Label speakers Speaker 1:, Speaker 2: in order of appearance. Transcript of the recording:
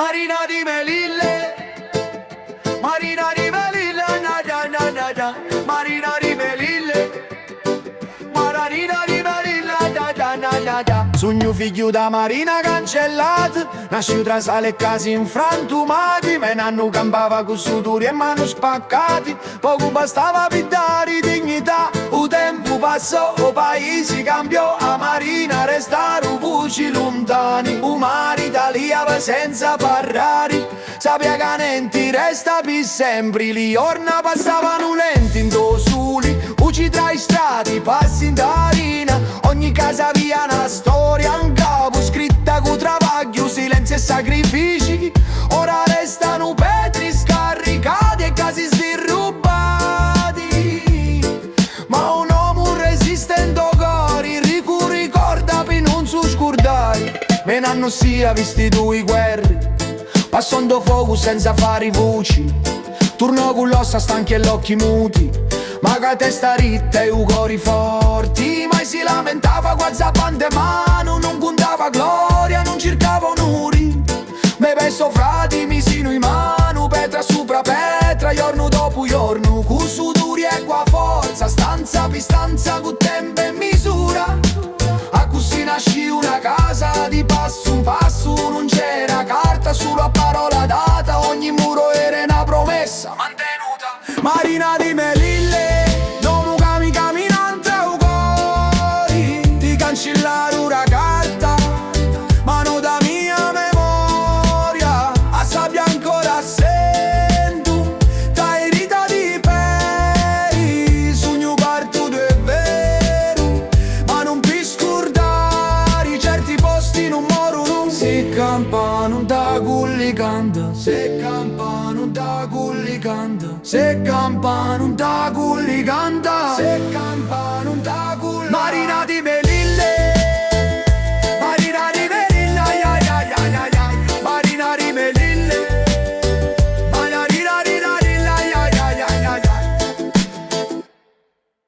Speaker 1: Marina di Melille, Marina di Melille, nada nada, Marina di Melille, Marina di Melille, nada nada. Sogno figlio da Marina cancellata, nasciuto tra sale e casi infrantumati, me nanno campava con sudori e mano spaccati, poco bastava per dare dignità. Il tempo passò, o paesi cambiò, a Marina restarono voci lontani. Un mare italiano senza parlare, sappia che nenti resta per sempre. Li orna passavano lenti in do soli, uci tra i strati, passi in tarina. Ogni casa via una storia in capo, scritta con travaglio, silenzio e sacrifici. Ora restano petri scaricati e casi sdirrubati, ma un uomo resistendo cori ricorda per non si scordare. Me n'hanno sia visti due guerre, passando fuoco senza fare voci. Torno con l'ossa stanchi e gli occhi muti, ma che testa ritta e i cuori forti. Mai si lamentava quasi a bande mano, non contava gloria, non cercava onori. Me penso frati, mi sino in mano, petra sopra petra, giorno dopo giorno, con sudori e qua forza, stanza per stanza, con tempo e misura. A così nasci una casa di passo in passo, non c'era carta, solo a parola data, ogni muro era una promessa mantenuta. Marina di Melille, dopo camminante u cuori, di cancellare una carta, ma non da mia memoria, a sabbia ancora sento, da erita di peri, sogno partuto è vero, ma non pi scordare, certi posti non morono. Se campa non da culli canta, se campa non da culli canta, se campa non da culli canta, se campa